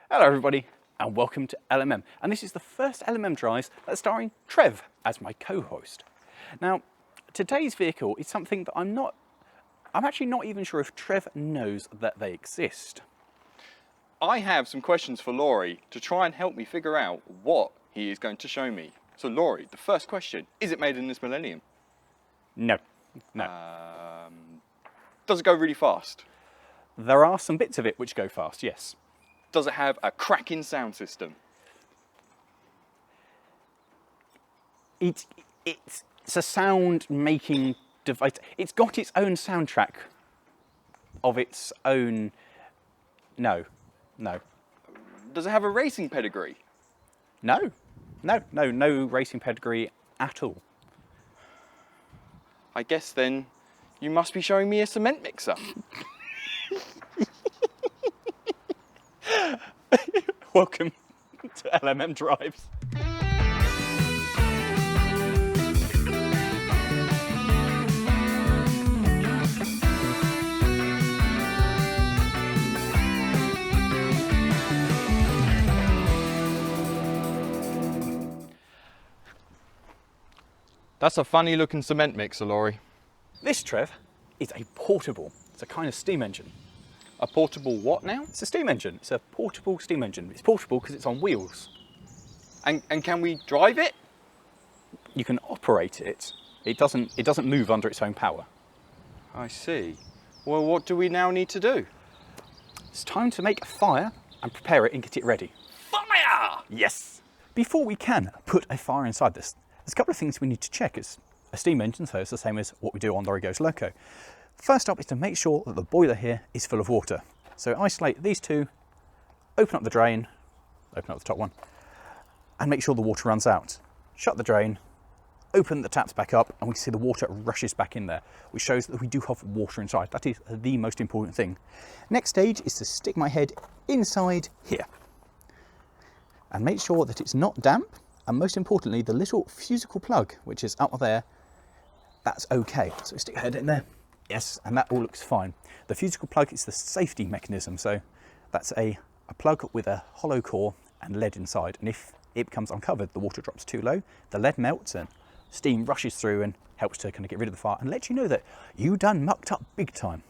Hello everybody and welcome to LMM, and this is the first LMM drive that's starring Trev as my co-host. Now today's vehicle is something that I'm actually not even sure if Trev knows that they exist. I have some questions for Lawrie to try and help me figure out what he is going to show me. So Lawrie, the first question, is it made in this millennium? No. Does it go really fast? There are some bits of it which go fast, yes. Does it have a cracking sound system? It's a sound making device. It's got its own soundtrack of its own. No. Does it have a racing pedigree? No racing pedigree at all. I guess then you must be showing me a cement mixer. Welcome to LMM Drives. That's a funny looking cement mixer, Lawrie. This, Trev, is a portable. It's a kind of steam engine. A portable what now? It's a steam engine. It's a portable steam engine. It's portable because it's on wheels. And can we drive it? You can operate it. It doesn't move under its own power. I see. Well, what do we now need to do? It's time to make a fire and prepare it and get it ready. Fire! Yes! Before we can put a fire inside this, there's a couple of things we need to check. It's a steam engine, so it's the same as what we do on Lorry Goes Loco. First up is to make sure that the boiler here is full of water. So isolate these two, open up the drain, open up the top one, and make sure the water runs out. Shut the drain, open the taps back up, and we see the water rushes back in there, which shows that we do have water inside. That is the most important thing. Next stage is to stick my head inside here and make sure that it's not damp, and most importantly, the little fusicle plug, which is up there, that's okay. So stick your head in there. Yes, and that all looks fine. The fusicle plug is the safety mechanism, so that's a plug with a hollow core and lead inside, and if it becomes uncovered, the water drops too low, the lead melts and steam rushes through and helps to kind of get rid of the fire and let you know that you done mucked up big time.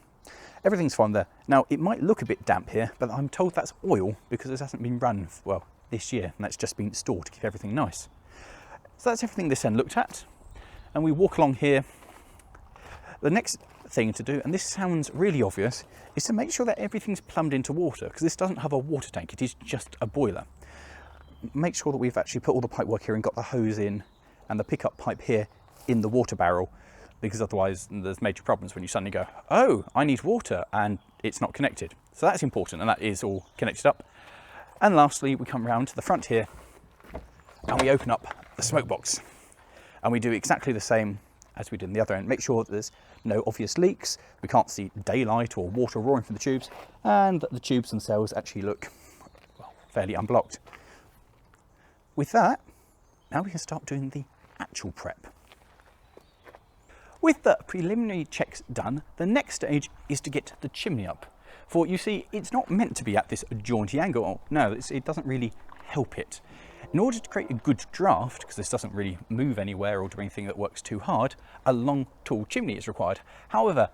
Everything's fine there. Now, it might look a bit damp here, but I'm told that's oil because it hasn't been run, well, this year, and that's just been stored to keep everything nice. So that's everything this end looked at, and we walk along here. The next thing to do, and this sounds really obvious, is to make sure that everything's plumbed into water, because this doesn't have a water tank, it is just a boiler. Make sure that we've actually put all the pipe work here and got the hose in and the pickup pipe here in the water barrel, because otherwise there's major problems when you suddenly go, oh, I need water, and it's not connected. So that's important, and that is all connected up. And lastly, we come round to the front here and we open up the smoke box, and we do exactly the same as we did in the other end. Make sure that there's no obvious leaks, we can't see daylight or water roaring from the tubes, and that the tubes themselves actually look, well, fairly unblocked. With that, now we can start doing the actual prep. With the preliminary checks done, the next stage is to get the chimney up. For you see, it's not meant to be at this jaunty angle. No, it doesn't really help it. In order to create a good draft, because this doesn't really move anywhere or do anything that works too hard, a long, tall chimney is required. However,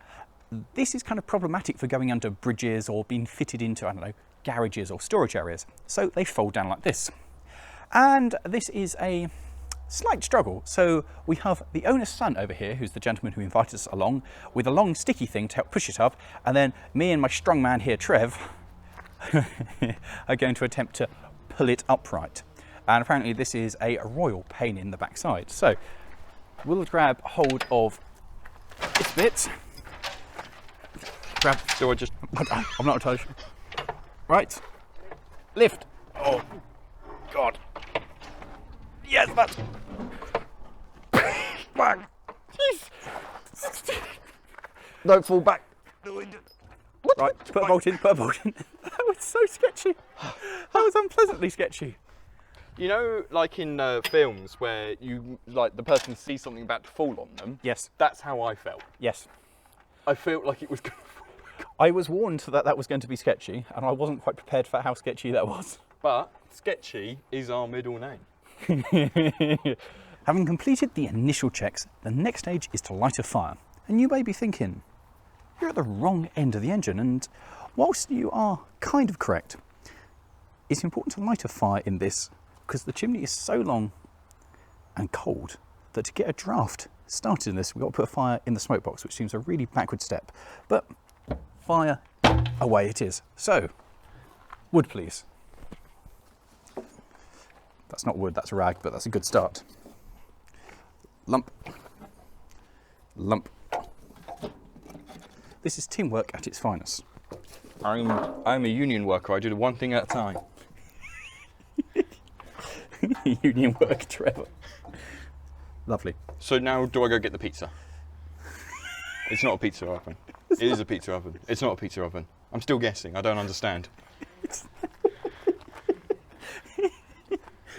this is kind of problematic for going under bridges or being fitted into, I don't know, garages or storage areas. So they fold down like this. And this is a slight struggle. So we have the owner's son over here, who's the gentleman who invited us along, with a long sticky thing to help push it up. And then me and my strong man here, Trev, are going to attempt to pull it upright. And apparently this is a royal pain in the backside. So we'll grab hold of this bit. Grab. Do I just... I'm not entirely sure. Right. Lift. Oh, God. Yes, that's... Back. Don't fall back. Right, put a bolt in, put a bolt in. That was so sketchy. That was unpleasantly sketchy. You know, like in films where the person sees something about to fall on them? Yes. That's how I felt. Yes. I felt like it was going to fall. I was warned that that was going to be sketchy, and I wasn't quite prepared for how sketchy that was. But sketchy is our middle name. Having completed the initial checks, the next stage is to light a fire. And you may be thinking, you're at the wrong end of the engine, and whilst you are kind of correct, it's important to light a fire in this because the chimney is so long and cold that to get a draft started in this, we've got to put a fire in the smoke box, which seems a really backward step. But fire away it is. So, wood please. That's not wood, that's a rag, but that's a good start. Lump. Lump. This is teamwork at its finest. I'm a union worker. I do the one thing at a time. Union work, Trevor. Lovely. So now do I go get the pizza? It's not a pizza oven. It is a pizza oven. It's not a pizza oven. I'm still guessing. I don't understand.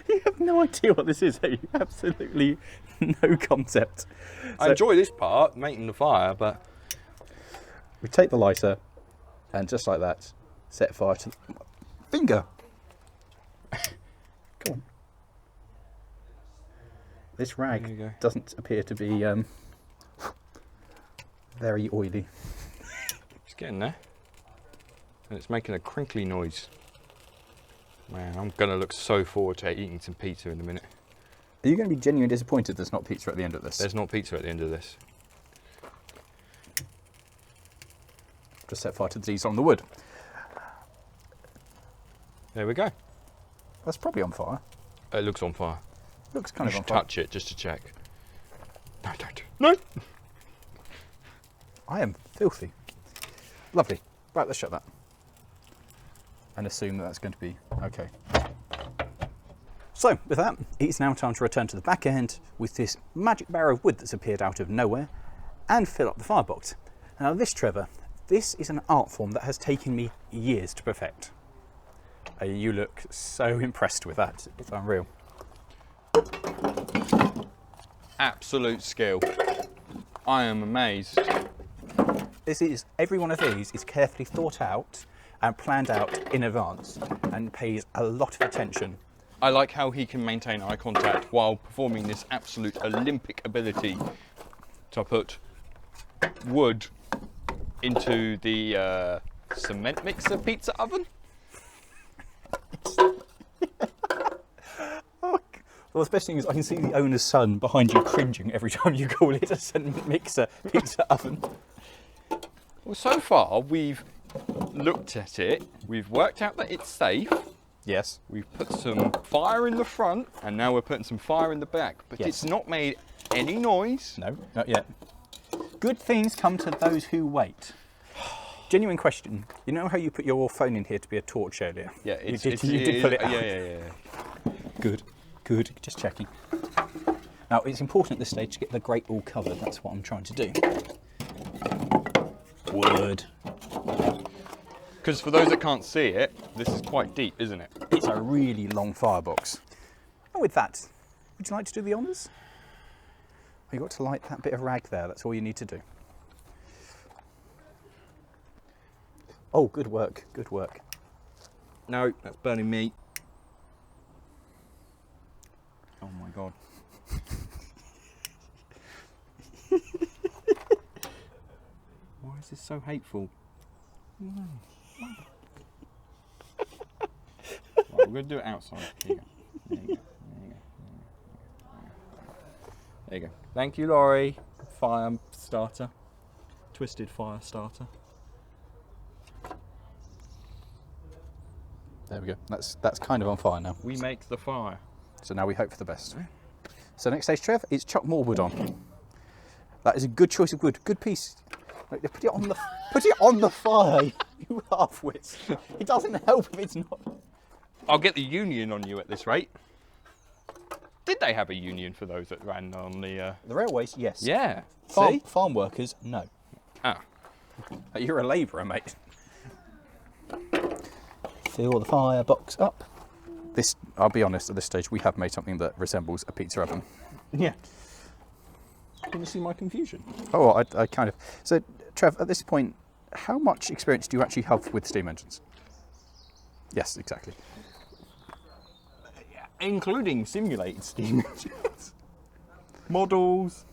You have no idea what this is, have you? Absolutely no concept. I enjoy this part, making the fire, but... We take the lighter and just like that, set fire to the finger. Come on. This rag doesn't appear to be very oily. It's getting there. And it's making a crinkly noise. Man, I'm going to look so forward to eating some pizza in a minute. Are you going to be genuinely disappointed there's not pizza at the end of this? There's not pizza at the end of this. Just set fire to the diesel on the wood. There we go. That's probably on fire. It looks on fire. Looks kind of You on should fire. touch it just to check. No, don't. No! I am filthy. Lovely. Right, let's shut that. And assume that that's going to be okay. So, with that, it's now time to return to the back end with this magic barrel of wood that's appeared out of nowhere and fill up the firebox. Now this, Trevor, this is an art form that has taken me years to perfect. You look so impressed with that, it's unreal. Absolute skill. I am amazed. Every one of these is carefully thought out and planned out in advance and pays a lot of attention. I like how he can maintain eye contact while performing this absolute Olympic ability to put wood into the cement mixer pizza oven. Well, the best thing is I can see the owner's son behind you cringing every time you call it a cement mixer pizza oven. Well, so far we've looked at it, we've worked out that it's safe. Yes. We've put some fire in the front, and now we're putting some fire in the back. But Yes. it's not made any noise. No, not yet. Good things come to those who wait. Genuine question. You know how you put your phone in here to be a torch earlier? Yeah, you did pull it out. Yeah. Good, good. Just checking. Now, it's important at this stage to get the grate all covered. That's what I'm trying to do. Wood. Because for those that can't see it, this is quite deep, isn't it? It's a really long firebox. And with that, would you like to do the honours? You've got to light that bit of rag there. That's all you need to do. Oh, good work, good work. No, that's burning me. Oh my God. Why is this so hateful? Right, we're going to do it outside. Here you go. There you go. Thank you, Lawrie. Fire starter. Twisted fire starter. There we go. That's kind of on fire now. We make the fire. So now we hope for the best. So next stage, Trev, is chuck more wood on. That is a good choice of wood. Good piece. Put it on the fire, you half-wits. It doesn't help if it's not. I'll get the union on you at this rate. Did they have a union for those that ran on the... The railways, yes. Yeah. See? Farm workers, no. Ah. You're a labourer, mate. Fill the firebox up. This, I'll be honest, at this stage, we have made something that resembles a pizza oven. Yeah. Can you see my confusion? Oh, I kind of. So, Trev, at this point, how much experience do you actually have with steam engines? Yes, exactly. Including simulated steam engines, models,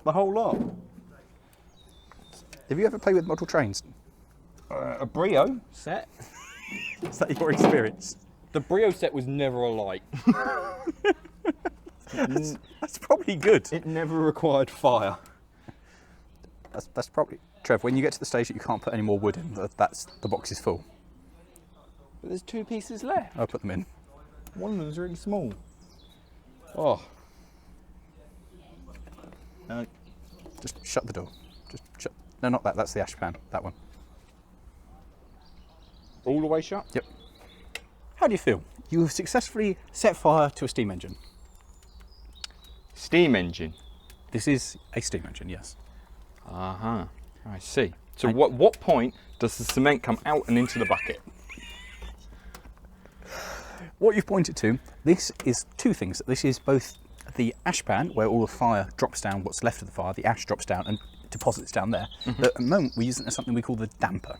the whole lot. Have you ever played with model trains? A Brio set. Is that your experience? The Brio set was never a light. That's probably good. It never required fire. That's probably... Trev, when you get to the stage that you can't put any more wood in, the box is full. But there's 2 pieces left. I'll put them in. One of them's really small. Oh. No. Just shut the door. Just shut... No, not that. That's the ash pan. That one. All the way shut? Yep. How do you feel? You have successfully set fire to a steam engine. Steam engine? This is a steam engine, yes. Uh-huh. I see. So what point does the cement come out and into the bucket? What you've pointed to, this is 2 things. This is both the ash pan, where all the fire drops down, what's left of the fire, the ash drops down and deposits down there. But at the moment we're using something we call the damper.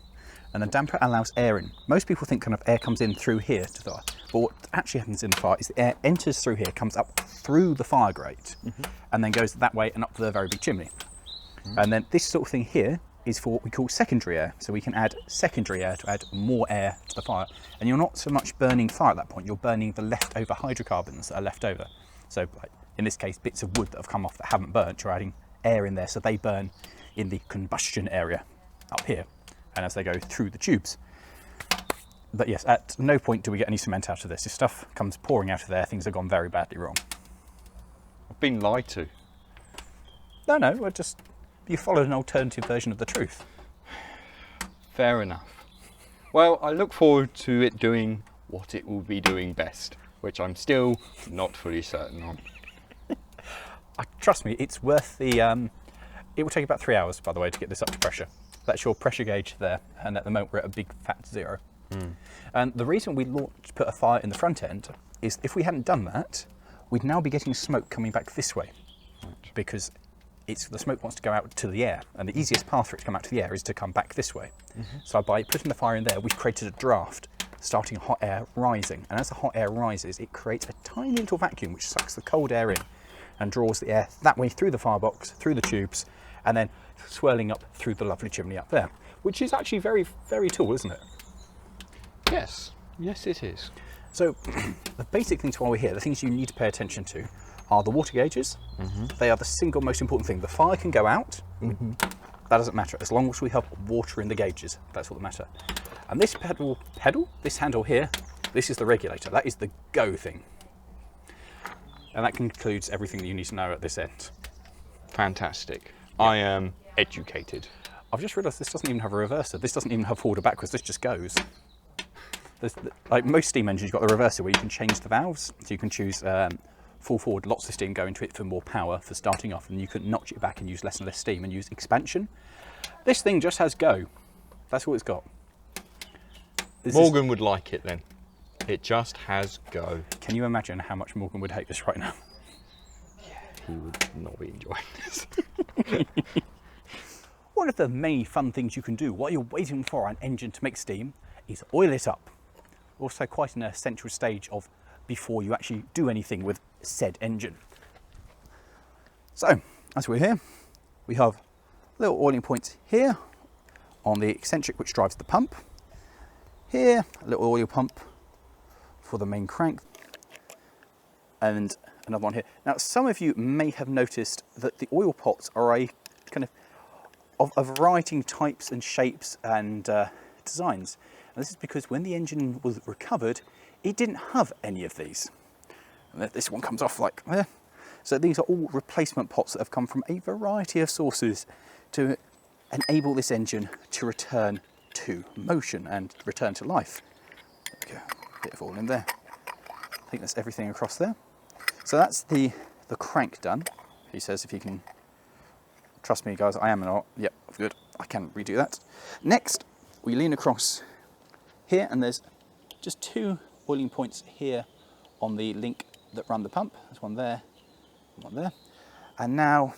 And the damper allows air in. Most people think kind of air comes in through here to the fire. But what actually happens in the fire is the air enters through here, comes up through the fire grate, and then goes that way and up the very big chimney. And then this sort of thing here is for what we call secondary air. So we can add secondary air to add more air to the fire. And you're not so much burning fire at that point, you're burning the leftover hydrocarbons that are left over. So like, in this case, bits of wood that have come off that haven't burnt, you're adding air in there so they burn in the combustion area up here, and as they go through the tubes. But yes, at no point do we get any cement out of this. If stuff comes pouring out of there, things have gone very badly wrong. I've been lied to. No, we're just... You followed an alternative version of the truth. Fair enough. Well, I look forward to it doing what it will be doing best, which I'm still not fully certain on. Trust me, it's worth the... It will take about 3 hours, by the way, to get this up to pressure. That's your pressure gauge there, and at the moment we're at a big fat 0. And the reason we put a fire in the front end is if we hadn't done that, we'd now be getting smoke coming back this way, because the smoke wants to go out to the air, and the easiest path for it to come out to the air is to come back this way. So by putting the fire in there, we've created a draft, starting hot air rising, and as the hot air rises, it creates a tiny little vacuum which sucks the cold air in and draws the air that way through the firebox, through the tubes, and then swirling up through the lovely chimney up there, which is actually very, very tall, isn't it? Yes, it is. So the basic things while we're here, the things you need to pay attention to are the water gauges. They are the single most important thing. The fire can go out, that doesn't matter. As long as we have water in the gauges, that's all that matter. And this this handle here, this is the regulator. That is the go thing. And that concludes everything that you need to know at this end. Fantastic. Yeah. I am educated. I've just realised this doesn't even have a reverser. This doesn't even have forward or backwards, this just goes. Like most steam engines, you've got the reverser where you can change the valves. So you can choose full forward, lots of steam go into it for more power for starting off, and you can notch it back and use less and less steam and use expansion. This thing just has go. That's all it's got. Morgan would like it then. It just has go. Can you imagine how much Morgan would hate this right now? Yeah, he would not be enjoying this. One of the many fun things you can do while you're waiting for an engine to make steam is oil it up. Also quite an essential stage of before you actually do anything with said engine. So, as we're here, we have little oiling points here on the eccentric which drives the pump. Here, a little oil pump for the main crank, and another one here. Now, some of you may have noticed that the oil pots are a kind of a variety of types and shapes and designs. And this is because when the engine was recovered, it didn't have any of these. And this one comes off like there. So these are all replacement pots that have come from a variety of sources to enable this engine to return to motion and return to life. There we go, bit of oil in there. I think that's everything across there. So that's the crank done. He says if you can trust me guys, I am not. Yep, good, I can redo that. Next, we lean across here and there's just 2 oiling points here on the link that run the pump. There's one there, one there. And now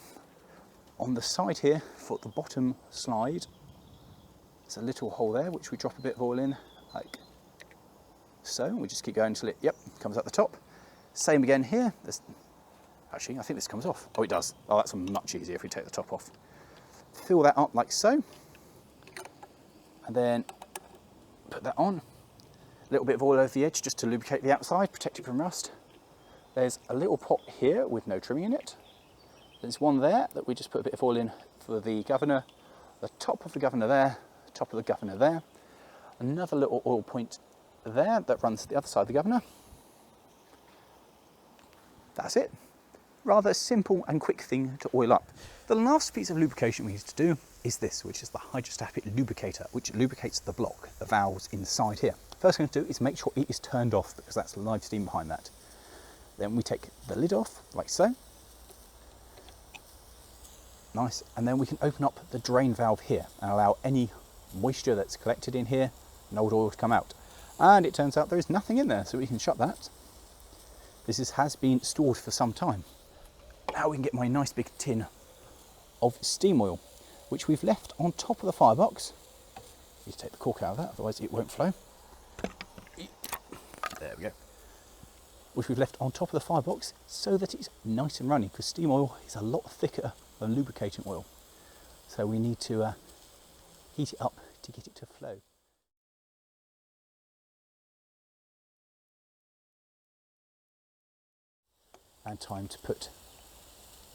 on the side here for the bottom slide, There's a little hole there which we drop a bit of oil in, like so. We just keep going until it, yep, comes out the top. Same again here. Actually, I think this comes off. Oh, it does. Oh, that's much easier if we take the top off. Fill that up like so. And then put that on. A little bit of oil over the edge just to lubricate the outside, protect it from rust. There's a little pot here with no trimming in it. There's one there that we just put a bit of oil in for the governor. The top of the governor there, the top of the governor there. Another little oil point there that runs to the other side of the governor. That's it. Rather simple and quick thing to oil up. The last piece of lubrication we need to do is this, which is the hydrostatic lubricator, which lubricates the block, the valves inside here. First thing to do is make sure it is turned off because that's live steam behind that. Then we take the lid off like so. Nice, and then we can open up the drain valve here and allow any moisture that's collected in here and old oil to come out. And it turns out there is nothing in there, so we can shut that. This has been stored for some time. Now we can get my nice big tin of steam oil, which we've left on top of the firebox. You take the cork out of that, otherwise it won't flow. There we go. Which we've left on top of the firebox so that it's nice and runny, because steam oil is a lot thicker than lubricating oil. So we need to heat it up to get it to flow. And time to put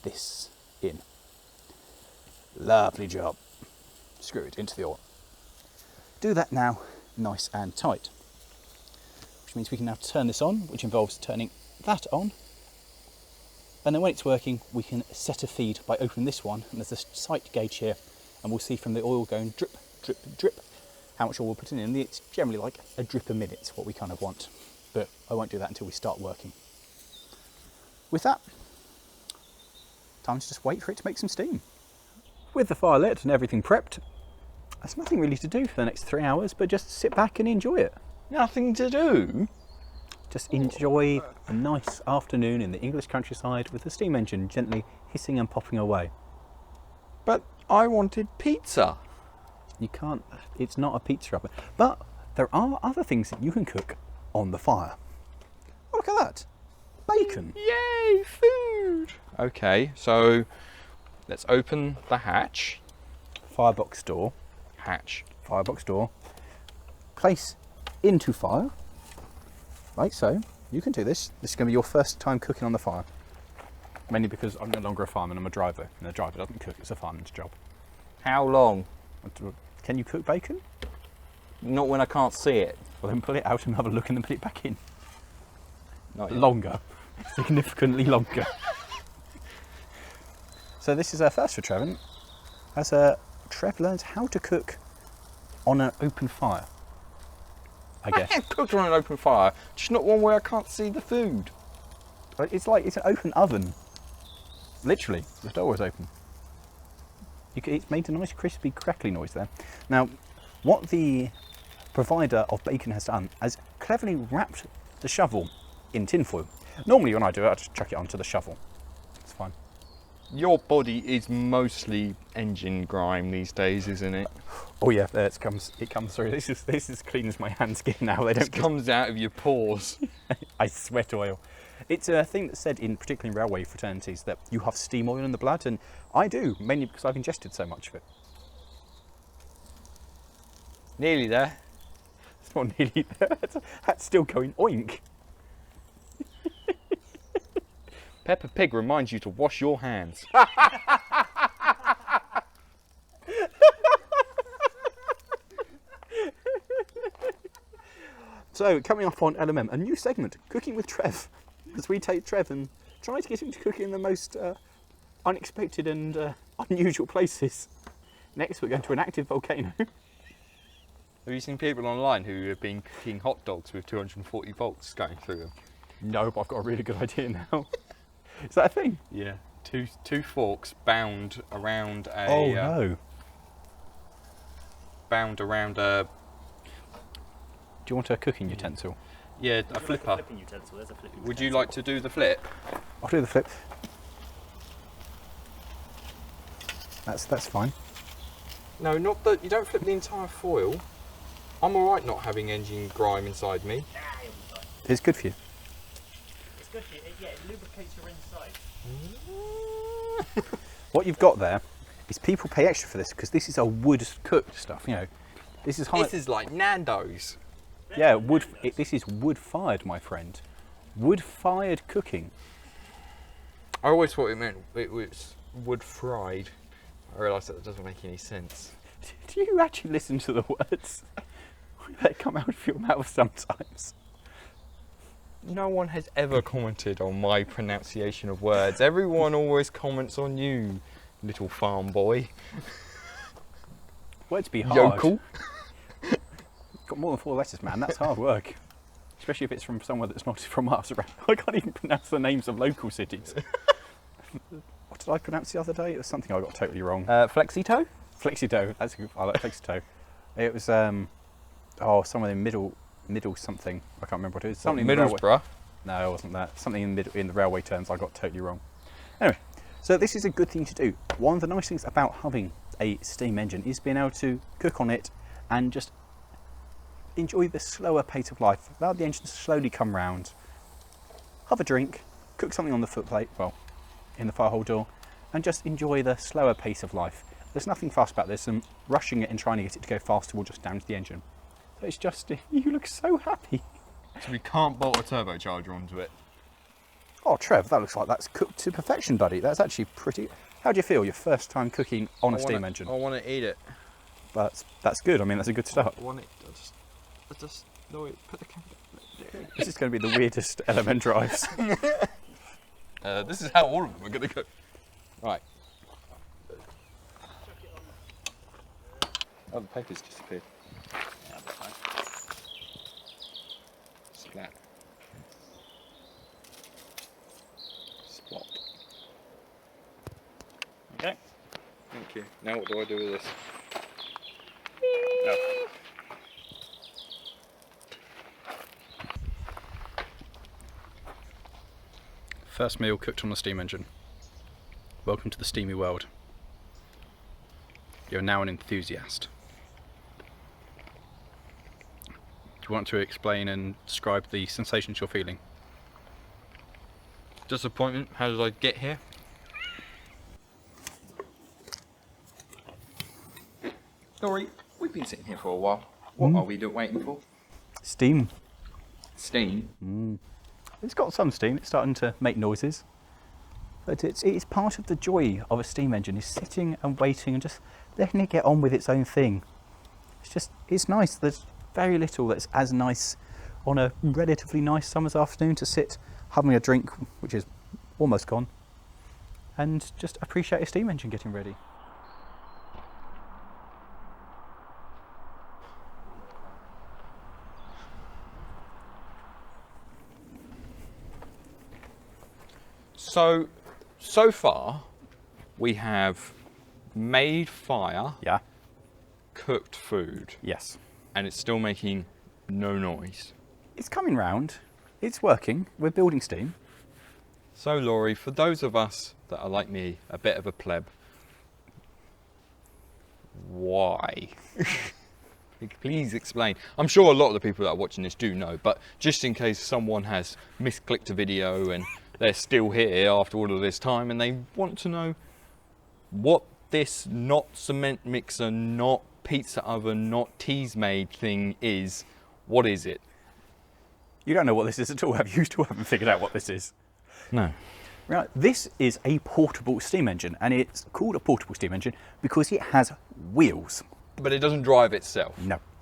this in. Lovely job. Screw it into the oil. Do that now nice and tight, which means we can now turn this on, which involves turning that on, and then when it's working we can set a feed by opening this one, and there's a sight gauge here, and we'll see from the oil going drip, drip, drip how much oil we're putting in. It's generally like a drip a minute, what we kind of want, but I won't do that until we start working. With that, time to just wait for it to make some steam. With the fire lit and everything prepped, there's nothing really to do for the next 3 hours, but just sit back and enjoy it. Nothing to do? Just enjoy a nice afternoon in the English countryside with the steam engine gently hissing and popping away. But I wanted pizza. You can't, it's not a pizza oven. But there are other things that you can cook on the fire. Oh, look at that. Bacon. Yay, food. Okay, so let's open the hatch. Firebox door. Hatch. Firebox door. Place into fire. Like so. You can do this. This is going to be your first time cooking on the fire. Mainly because I'm no longer a fireman, I'm a driver. And a driver doesn't cook, it's a fireman's job. How long? Can you cook bacon? Not when I can't see it. Well, then pull it out and have a look and then put it back in. Not yet. Longer. Significantly longer. So this is our first for Trev. As Trev learns how to cook on an open fire, I guess. I can cook on an open fire, just not one where I can't see the food. But it's like, it's an open oven. Literally, the door is open. It's made a nice crispy crackly noise there. Now, what the provider of bacon has done is cleverly wrapped the shovel in tinfoil. Normally when I do it, I just chuck it onto the shovel. It's fine. Your body is mostly engine grime these days, isn't it? Oh yeah, there it comes through. This is as clean as my hands get now. They don't. It comes out of your pores. I sweat oil. It's a thing that's said in particularly in railway fraternities that you have steam oil in the blood, and I do, mainly because I've ingested so much of it. Nearly there. It's not nearly there. That's still going oink. Peppa Pig reminds you to wash your hands. So, coming up on LMM, a new segment, Cooking with Trev. As we take Trev and try to get him to cook in the most unexpected and unusual places. Next, we're going to an active volcano. Have you seen people online who have been cooking hot dogs with 240 volts going through them? No, but I've got a really good idea now. Is that a thing? Yeah, two forks bound around a. Oh no! Bound around a. Do you want a cooking utensil? Yeah, a flipper. Like a flipping utensil. There's a flipping Would you utensil. like to do the flip? I'll do the flip. That's fine. No, not that you don't flip the entire foil. I'm alright not having engine grime inside me. It's good for you. It's good for you. Yeah, it lubricates your inside. What you've got there is people pay extra for this because this is a wood cooked stuff. You know, this is high. This is like Nando's. Yeah, this is wood fired, my friend. Wood fired cooking. I always thought it meant it was wood fried. I realised that doesn't make any sense. Do you actually listen to the words? They come out of your mouth sometimes. No one has ever commented on my pronunciation of words. Everyone always comments on you, little farm boy. Words be hard. Yokel. Got more than 4 letters, man. That's hard work. Especially if it's from somewhere that's not from us. I can't even pronounce the names of local cities. What did I pronounce the other day? It was something I got totally wrong. Flexito? Flexito. That's a good. I like Flexito. It was somewhere in middle something. I can't remember what it is. Something in the railway. Middlesbrough? No, it wasn't that. Something in the railway terms I got totally wrong. Anyway, so this is a good thing to do. One of the nice things about having a steam engine is being able to cook on it and just enjoy the slower pace of life. Allow the engine to slowly come round, have a drink, cook something on the footplate, well, in the firehole door, and just enjoy the slower pace of life. There's nothing fast about this, and rushing it and trying to get it to go faster will just damage the engine. So it's just, you look so happy. So we can't bolt a turbocharger onto it. Oh, Trev, that looks like that's cooked to perfection, buddy. That's actually pretty... How do you feel your first time cooking on a steam engine? I want to eat it. That's good. I mean, that's a good start. I want it. I just no, put the camera. This is going to be the weirdest LMM drives. This is how all of them are going to go. Right. Oh, the paper's disappeared. Yeah, that's fine. Splat. Splot. Okay. Thank you. Now what do I do with this? No. First meal cooked on a steam engine. Welcome to the steamy world. You're now an enthusiast. Do you want to explain and describe the sensations you're feeling? Disappointment. How did I get here? Lawrie, we've been sitting here for a while. What are we waiting for? Steam. Steam. It's got some steam. It's starting to make noises. But it's part of the joy of a steam engine is sitting and waiting and just letting it get on with its own thing. It's nice. There's very little that's as nice on a relatively nice summer's afternoon to sit having a drink, which is almost gone, and just appreciate a steam engine getting ready. So far, we have made fire, Yeah. cooked food, Yes. and it's still making no noise. It's coming round. It's working. We're building steam. So, Lawrie, for those of us that are like me, a bit of a pleb, why? Please explain. I'm sure a lot of the people that are watching this do know, but just in case someone has misclicked a video and they're still here after all of this time and they want to know what this not cement mixer, not pizza oven, not teas made thing is, what is it? You don't know what this is at all, have you? You still haven't figured out what this is. No. Right, this is a portable steam engine, and it's called a portable steam engine because it has wheels. But it doesn't drive itself.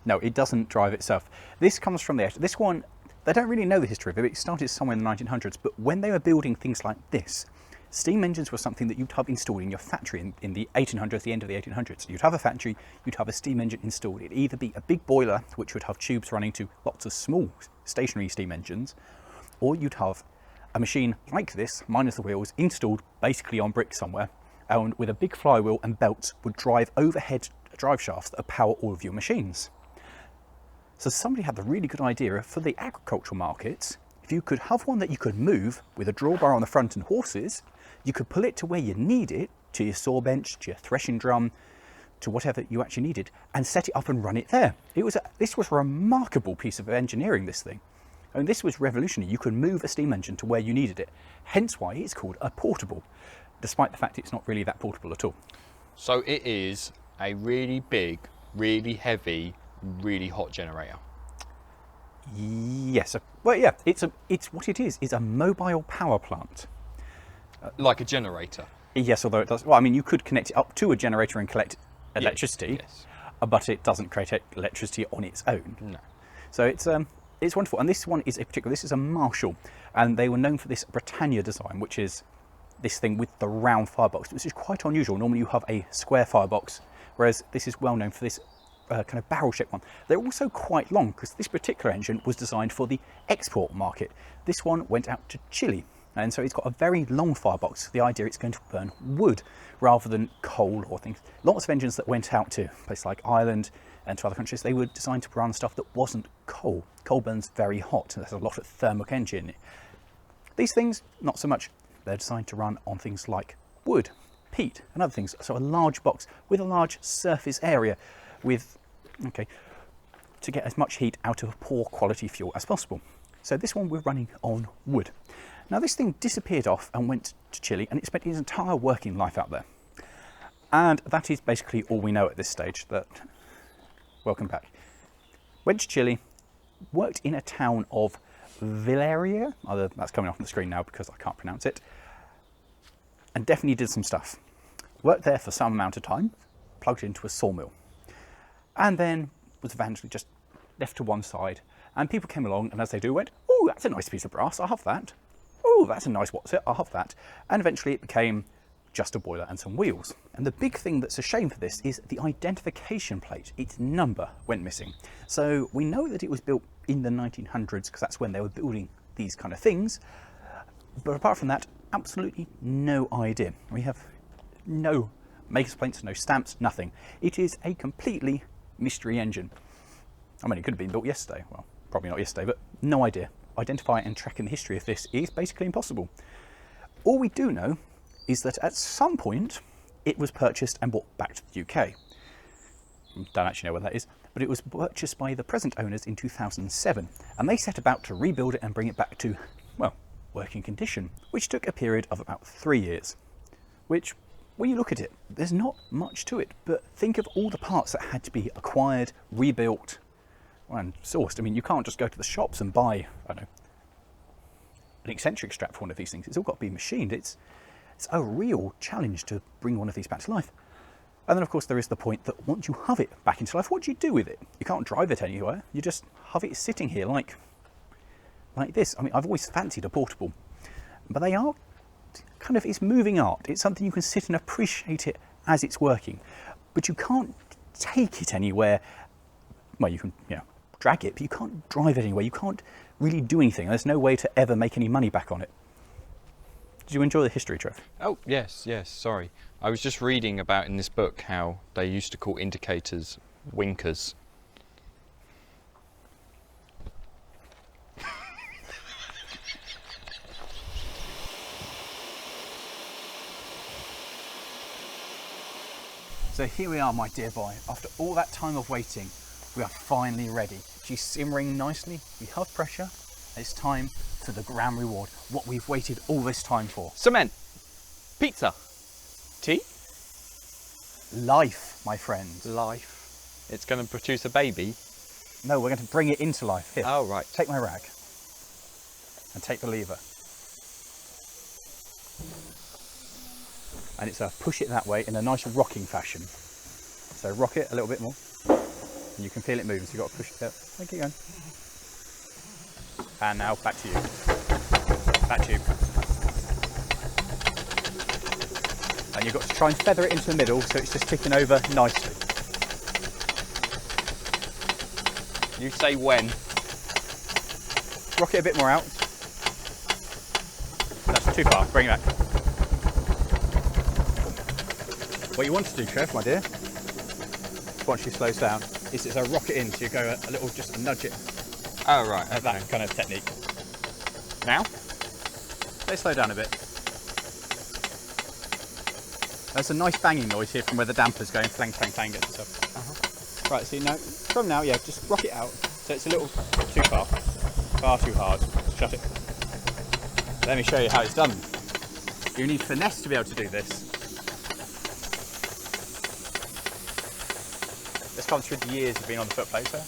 No, it doesn't drive itself. This comes from this one, they don't really know the history of it, it started somewhere in the 1900s, but when they were building things like this, steam engines were something that you'd have installed in your factory in the 1800s, the end of the 1800s. You'd have a factory, you'd have a steam engine installed. It'd either be a big boiler, which would have tubes running to lots of small stationary steam engines, or you'd have a machine like this, minus the wheels, installed basically on bricks somewhere, and with a big flywheel and belts would drive overhead drive shafts that would power all of your machines. So somebody had the really good idea for the agricultural markets, if you could have one that you could move with a drawbar on the front and horses, you could pull it to where you need it, to your saw bench, to your threshing drum, to whatever you actually needed and set it up and run it there. This was a remarkable piece of engineering, this thing. I mean, this was revolutionary. You could move a steam engine to where you needed it, hence why it's called a portable, despite the fact it's not really that portable at all. So it is a really big, really heavy, really hot generator. Yes, well, yeah, it's what it is. It's a mobile power plant. Like a generator. Yes, although it does. Well, I mean, you could connect it up to a generator and collect electricity, Yes. But it doesn't create electricity on its own. No. So it's wonderful. And this one is a particular. This is a Marshall, and they were known for this Britannia design, which is this thing with the round firebox, which is quite unusual. Normally you have a square firebox, whereas this is well known for this kind of barrel-shaped one. They're also quite long because this particular engine was designed for the export market. This one went out to Chile, and so it's got a very long firebox. The idea it's going to burn wood rather than coal or things. Lots of engines that went out to places like Ireland and to other countries, they were designed to run stuff that wasn't coal. Coal burns very hot, and there's a lot of thermic energy in it. These things, not so much. They're designed to run on things like wood, peat, and other things. So a large box with a large surface area with, to get as much heat out of poor quality fuel as possible. So this one we're running on wood. Now this thing disappeared off and went to Chile, and it spent its entire working life out there. And that is basically all we know at this stage. Welcome back. Went to Chile, worked in a town of Valeria, that's coming off on the screen now because I can't pronounce it, and definitely did some stuff. Worked there for some amount of time, plugged into a sawmill, and then was eventually just left to one side, and people came along, and as they do, went, oh, that's a nice piece of brass, I'll have that. Oh, that's a nice what's it, I'll have that. And eventually it became just a boiler and some wheels. And the big thing that's a shame for this is the identification plate. Its number went missing. So we know that it was built in the 1900s because that's when they were building these kind of things. But apart from that, absolutely no idea. We have no maker's plates, no stamps, nothing. It is a completely mystery engine. I mean, it could have been built yesterday. Well, probably not yesterday, but no idea. Identifying and tracking the history of this is basically impossible. All we do know is that at some point it was purchased and brought back to the UK. Don't actually know where that is, but it was purchased by the present owners in 2007, and they set about to rebuild it and bring it back to, well, working condition, which took a period of about 3 years. Which, when you look at it, there's not much to it, but think of all the parts that had to be acquired, rebuilt, and sourced. I mean, you can't just go to the shops and buy, I don't know, an eccentric strap for one of these things. It's all got to be machined. It's a real challenge to bring one of these back to life. And then of course there is the point that once you have it back into life, what do you do with it? You can't drive it anywhere. You just have it sitting here like this. I mean, I've always fancied a portable, but they are kind of, it's moving art. It's something you can sit and appreciate it as it's working, but you can't take it anywhere. Well, you can, drag it, but you can't drive it anywhere. You can't really do anything. There's no way to ever make any money back on it. Did you enjoy the history, Trev? Oh, yes, sorry. I was just reading about in this book how they used to call indicators winkers. So here we are, my dear boy. After all that time of waiting, we are finally ready. She's simmering nicely, we have pressure. It's time for the grand reward, what we've waited all this time for. Cement. Pizza. Tea. Life, my friend. Life. It's going to produce a baby. No, we're going to bring it into life. Here, Oh, right. take my rag and take the lever. And it's a push it that way in a nice rocking fashion. So rock it a little bit more. And you can feel it moving, so you've got to push it out. Keep going. And now back to you. Back to you. And you've got to try and feather it into the middle so it's just ticking over nicely. You say when. Rock it a bit more out. That's too far, bring it back. What you want to do, Trev, my dear, once she slows down, is it's a rock it in, so you go a little, just nudge it. Oh, right. Okay. That kind of technique. Now? Let's slow down a bit. There's a nice banging noise here from where the damper's going, clang, clang, clang, and stuff. Right, so now, from now, yeah, just rock it out. So it's a little too far too hard. Shut it. Let me show you how it's done. You need finesse to be able to do this. This comes through the years of being on the footplate, so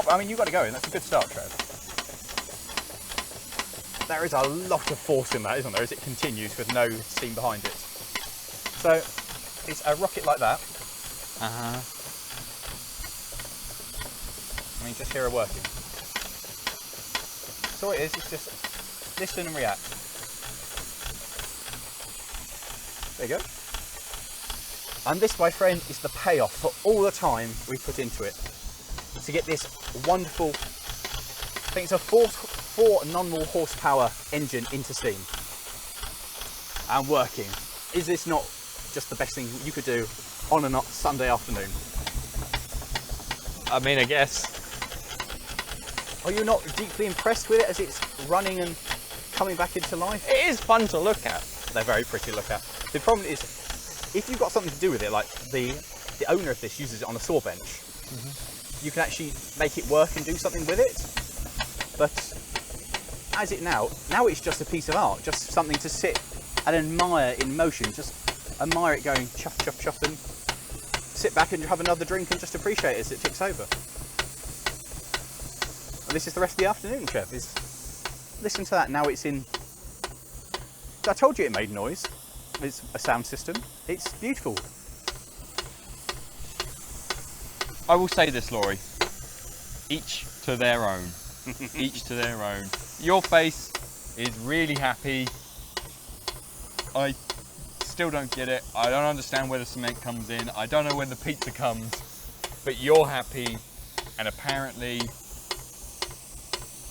I mean, you've got to go in. That's a good start, Trev. There is a lot of force in that, isn't there, as it continues with no steam behind it. So it's a rocket like that. I mean, just hear her working. So all it is, it's just listen and react. There you go. And this, my friend, is the payoff for all the time we put into it to get this wonderful, I think it's a 4 nominal horsepower engine into steam and working. Is this not just the best thing you could do on a Sunday afternoon? I mean, I guess. Are you not deeply impressed with it as it's running and coming back into life? It is fun to look at. They're very pretty to look at. The problem is, if you've got something to do with it, like the owner of this uses it on a saw bench, you can actually make it work and do something with it. But as it now it's just a piece of art, just something to sit and admire in motion, just admire it going chuff, chuff, chuff, and sit back and have another drink and just appreciate it as it ticks over. And this is the rest of the afternoon, Trev, is listen to that. Now it's in, I told you it made noise. It's a sound system. It's beautiful. I will say this, Lawrie. Each to their own. Each to their own. Your face is really happy. I still don't get it. I don't understand where the cement comes in. I don't know when the pizza comes. But you're happy, and apparently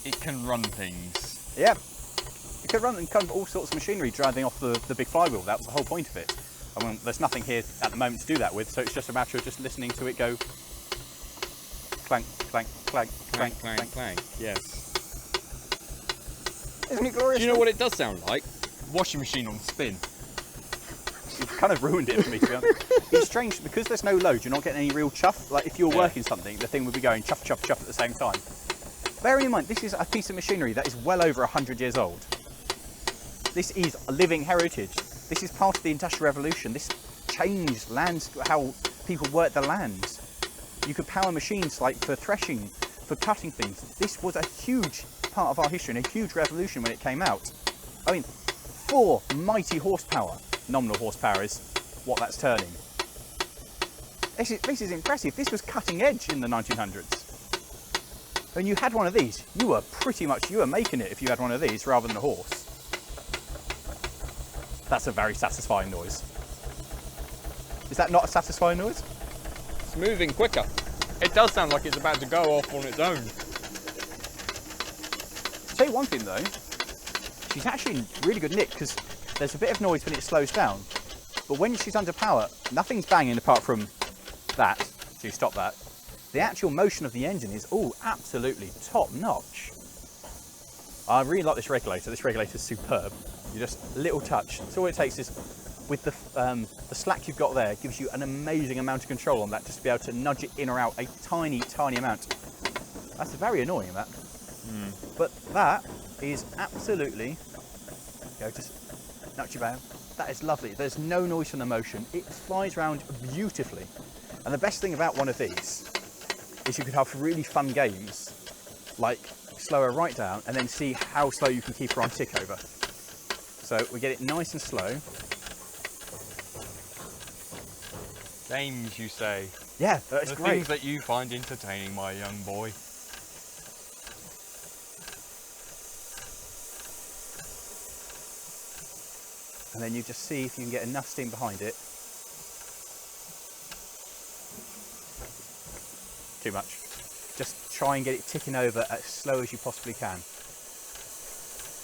it can run things. Yeah. It could run and kind of all sorts of machinery driving off the big flywheel. That was the whole point of it. I mean, there's nothing here at the moment to do that with, so it's just a matter of just listening to it go clank, clank, clank, clank, clank, clank, clank. Yes. Isn't it glorious? Do you know what it does sound like? Washing machine on spin. You've kind of ruined it for me, to be honest. It's strange, because there's no load, you're not getting any real chuff. Like, if you're working something, the thing would be going chuff, chuff, chuff at the same time. Bearing in mind, this is a piece of machinery that is well over 100 years old. This is a living heritage. This is part of the Industrial Revolution. This changed lands, how people work the land. You could power machines like for threshing, for cutting things. This was a huge part of our history and a huge revolution when it came out. I mean, 4 mighty horsepower. Nominal horsepower is what that's turning. This is impressive. This was cutting edge in the 1900s. When you had one of these, you were making it if you had one of these rather than a horse. That's a very satisfying noise. Is that not a satisfying noise? It's moving quicker. It does sound like it's about to go off on its own. I'll tell you one thing though, she's actually in really good nick, because there's a bit of noise when it slows down, but when she's under power, nothing's banging apart from that, so you stop that. The actual motion of the engine is all absolutely top notch. I really like this regulator. This regulator is superb. You just a little touch. So all it takes is, with the slack you've got there, it gives you an amazing amount of control on that, just to be able to nudge it in or out a tiny, tiny amount. That's very annoying, that. But that is absolutely, just nudge you about. That is lovely. There's no noise from the motion. It flies around beautifully. And the best thing about one of these is you could have really fun games, like slow her right down and then see how slow you can keep her on tick over. So we get it nice and slow. Games, you say? Yeah, that's the great. Things that you find entertaining, my young boy. And then you just see if you can get enough steam behind it. Too much. Just try and get it ticking over as slow as you possibly can.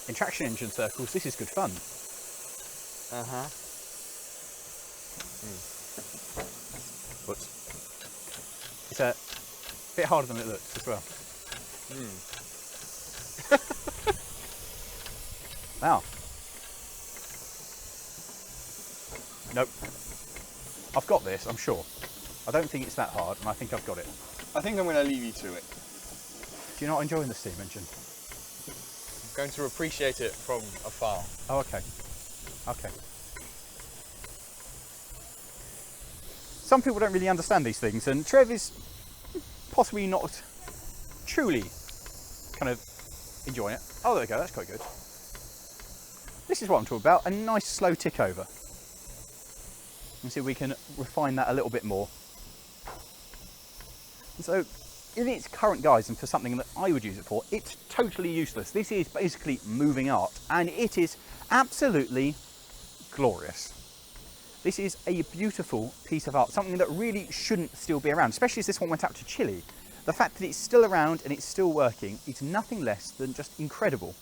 In traction engine circles, this is good fun. Whoops. It's a bit harder than it looks as well. Wow. Nope. I've got this, I'm sure. I don't think it's that hard, and I think I've got it. I think I'm going to leave you to it. Do you not enjoy the steam engine? I'm going to appreciate it from afar. Oh, okay. Okay. Some people don't really understand these things, and Trev is possibly not truly kind of enjoying it. Oh, there we go, that's quite good. This is what I'm talking about, a nice slow tick over. And see if we can refine that a little bit more. And so, in its current guise and for something that I would use it for, it's totally useless. This is basically moving art, and it is absolutely glorious. This is a beautiful piece of art, something that really shouldn't still be around, especially as this one went out to Chile. The fact that it's still around and it's still working is nothing less than just incredible.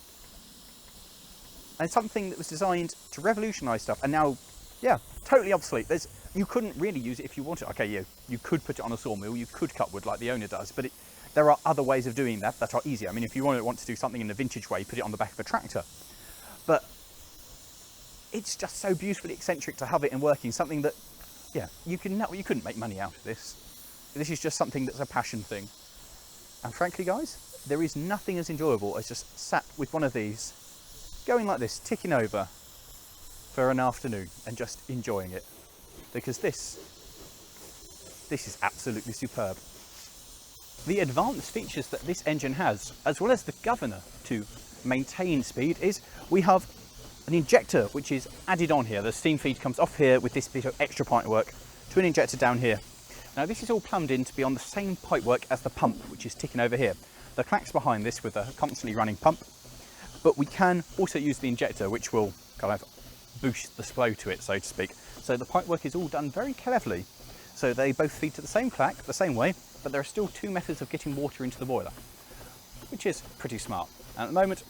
And something that was designed to revolutionise stuff, and now, yeah, totally obsolete. You couldn't really use it if you wanted. Okay, you could put it on a sawmill, you could cut wood like the owner does, but there are other ways of doing that that are easier. I mean, if you want to do something in a vintage way, put it on the back of a tractor. But it's just so beautifully eccentric to have it in working, something that, yeah, you couldn't make money out of this. This is just something that's a passion thing. And frankly, guys, there is nothing as enjoyable as just sat with one of these, going like this, ticking over for an afternoon and just enjoying it. Because this is absolutely superb. The advanced features that this engine has, as well as the governor to maintain speed, is we have an injector which is added on here. The steam feed comes off here with this bit of extra pipework to an injector down here. Now this is all plumbed in to be on the same pipework as the pump, which is ticking over here. The clack's behind this with a constantly running pump, but we can also use the injector, which will kind of boost the flow to it, so to speak. So the pipework is all done very cleverly. So they both feed to the same clack, the same way, but there are still two methods of getting water into the boiler, which is pretty smart. And at the moment,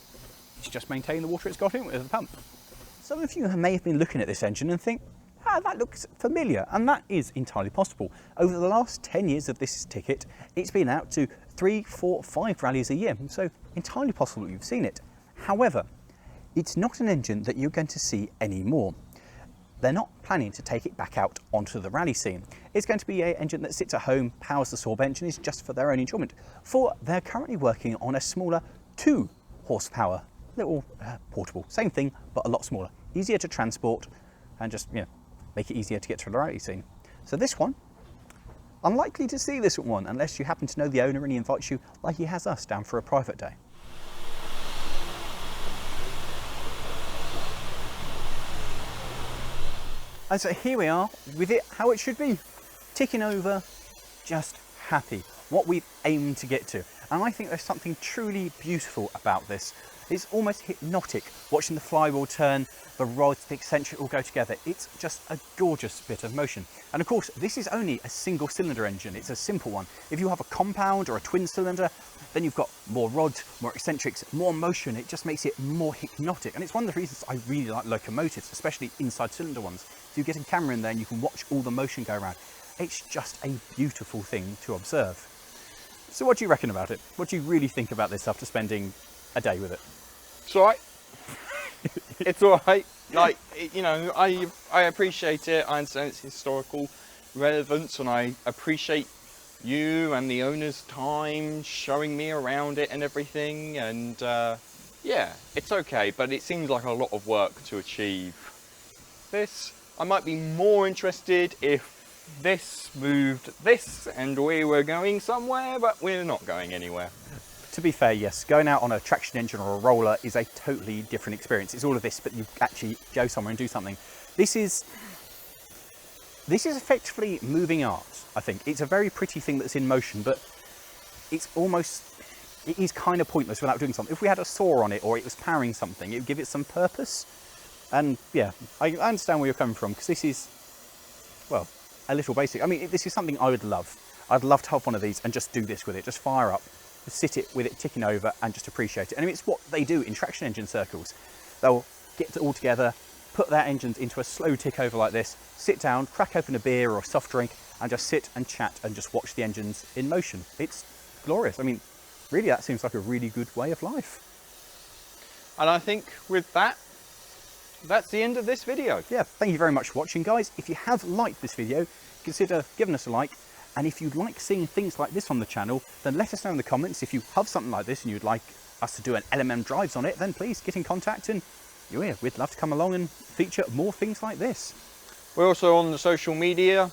it's just maintaining the water it's got in with the pump. Some of you may have been looking at this engine and think, that looks familiar, and that is entirely possible. Over the last 10 years of this ticket, it's been out to 3, 4, 5 rallies a year, so entirely possible you've seen it. However, it's not an engine that you're going to see anymore. They're not planning to take it back out onto the rally scene. It's going to be an engine that sits at home, powers the saw bench, and is just for their own enjoyment. For they're currently working on a smaller 2 horsepower, little portable, same thing, but a lot smaller, easier to transport, and just, make it easier to get to the rally scene. So this one, unlikely to see this one unless you happen to know the owner and he invites you, like he has us, down for a private day. And so here we are with it how it should be, ticking over, just happy, what we've aimed to get to. And I think there's something truly beautiful about this. It's almost hypnotic watching the flywheel turn, the rods, the eccentric all go together. It's just a gorgeous bit of motion. And of course, this is only a single cylinder engine. It's a simple one. If you have a compound or a twin cylinder, then you've got more rods, more eccentrics, more motion. It just makes it more hypnotic. And it's one of the reasons I really like locomotives, especially inside cylinder ones. So you get a camera in there and you can watch all the motion go around. It's just a beautiful thing to observe. So what do you reckon about it? What do you really think about this after spending a day with it? It's all right. It's all right. Like, I appreciate it. I understand its historical relevance, and I appreciate you and the owner's time showing me around it and everything. And yeah, it's okay, but it seems like a lot of work to achieve. This, I might be more interested if this moved this and we were going somewhere, but we're not going anywhere. To be fair, yes, going out on a traction engine or a roller is a totally different experience. It's all of this, but you actually go somewhere and do something. This is effectively moving art, I think. It's a very pretty thing that's in motion, but it is kind of pointless without doing something. If we had a saw on it or it was powering something, it would give it some purpose. And yeah, I understand where you're coming from, because this is, well, a little basic. I mean, this is something I would love. I'd love to have one of these and just do this with it, just fire up, sit it with it ticking over and just appreciate it. And I mean, it's what they do in traction engine circles. They'll get it all together, put their engines into a slow tick over like this, sit down, crack open a beer or a soft drink, and just sit and chat and just watch the engines in motion. It's glorious. I mean, really, that seems like a really good way of life. And I think with that, that's the end of this video. Yeah, thank you very much for watching, guys. If you have liked this video, consider giving us a like. And if you'd like seeing things like this on the channel, then let us know in the comments. If you have something like this and you'd like us to do an LMM drives on it, then please get in contact and yeah, we'd love to come along and feature more things like this. We're also on the social media,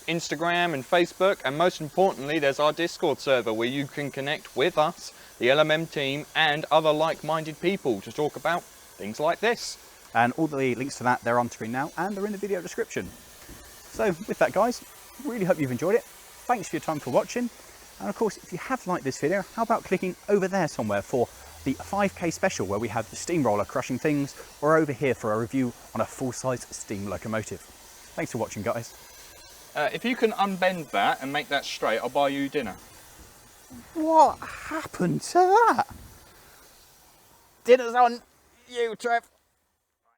Instagram and Facebook, and most importantly, there's our Discord server where you can connect with us, the LMM team, and other like-minded people to talk about things like this. And all the links to that, they're on screen now and they're in the video description. So with that, guys, really hope you've enjoyed it. Thanks for your time for watching. And of course, if you have liked this video, how about clicking over there somewhere for the 5K special where we have the steamroller crushing things, or over here for a review on a full-size steam locomotive. Thanks for watching, guys. If you can unbend that and make that straight, I'll buy you dinner. What happened to that? Dinner's on you, Trev.